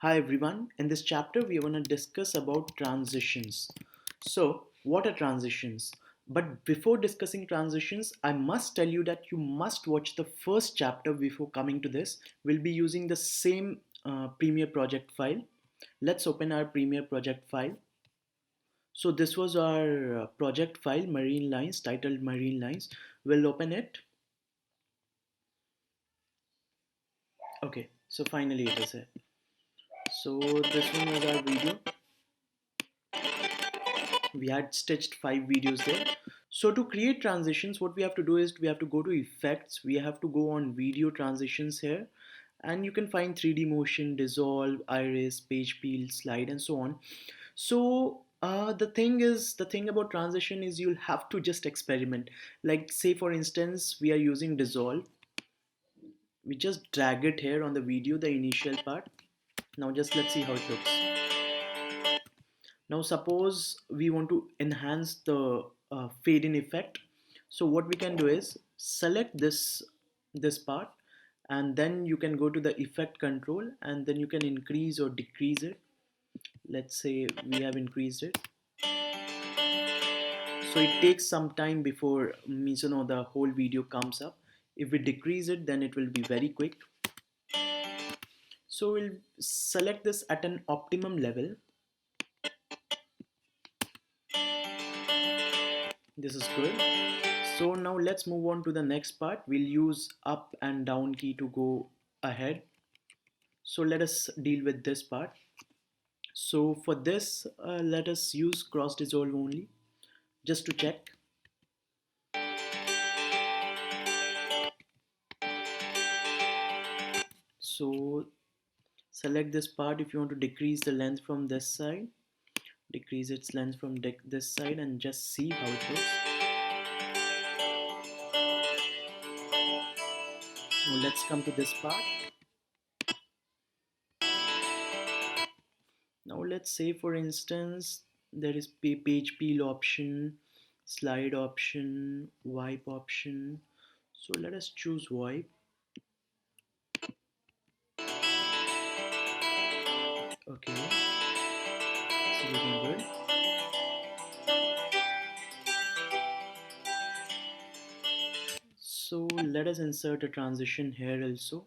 Hi everyone. In this chapter we are going to discuss about transitions. So, what are transitions? But before discussing transitions, I must tell you that you must watch the first chapter before coming to this. We'll be using the same Premiere project file. Let's open our Premiere project file. So this was our project file, Marine Lines, titled Marine Lines. We'll open it. Okay, so finally it is here. So this one was our video. We had stitched 5 videos there. So to create transitions, what we have to do is we have to go to effects, we have to go on video transitions here, and you can find 3D motion, dissolve, iris, page peel, slide, and so on. So the thing about transition is you'll have to just experiment. Like say for instance, we are using dissolve. We just drag it here on the video, the initial part. Now just let's see how it looks. Now suppose we want to enhance the fade in effect. So what we can do is select this part, and then you can go to the effect control, and then you can increase or decrease it. Let's say we have increased it. So it takes some time before the whole video comes up. If we decrease it, then it will be very quick. So we'll select this at an optimum level. This is good. So now let's move on to the next part. We'll use up and down key to go ahead. So let us deal with this part. So for this, let us use cross dissolve only, just to check. So select this part. If you want to decrease the length from this side, decrease its length from this side, and just see how it looks. Now let's come to this part. Now let's say for instance there is page peel option, slide option, wipe option. So let us choose wipe. Okay, it's looking good. So let us insert a transition here also.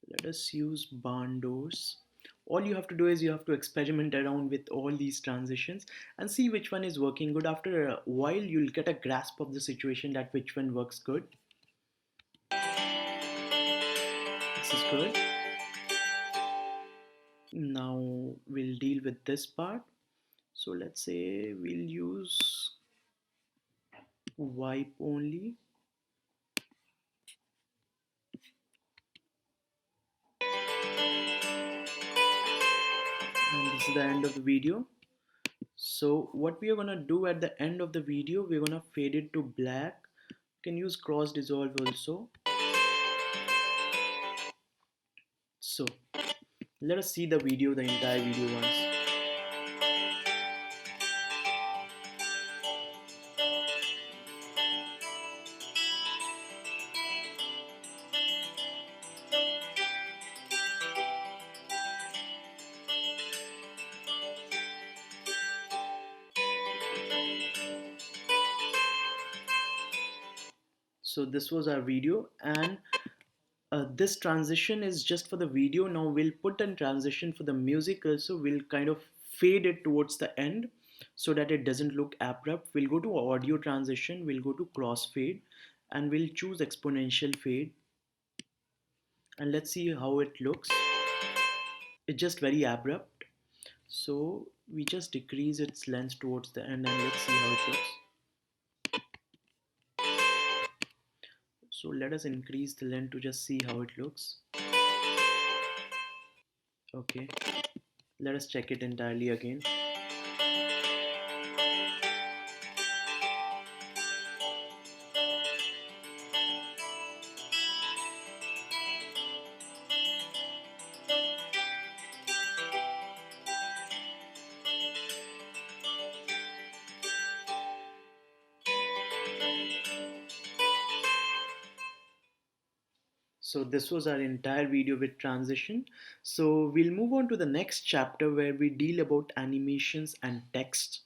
Let us use barn doors. All you have to do is you have to experiment around with all these transitions and see which one is working good. After a while you'll get a grasp of the situation that which one works good. This is good. Now we'll deal with this part. So let's say we'll use wipe only. And this is the end of the video. So what we are gonna do at the end of the video, we're gonna fade it to black. You can use cross dissolve also. So let us see the video, the entire video once. So this was our video, and this transition is just for the video. Now we'll put in transition for the music also. We'll kind of fade it towards the end so that it doesn't look abrupt. We'll go to audio transition, we'll go to crossfade, and we'll choose exponential fade, and let's see how it looks. It's just very abrupt, so we just decrease its length towards the end, and let's see how it looks. So let us increase the length to just see how it looks. Okay, let us check it entirely again. So this was our entire video with transition. So we'll move on to the next chapter where we deal about animations and text.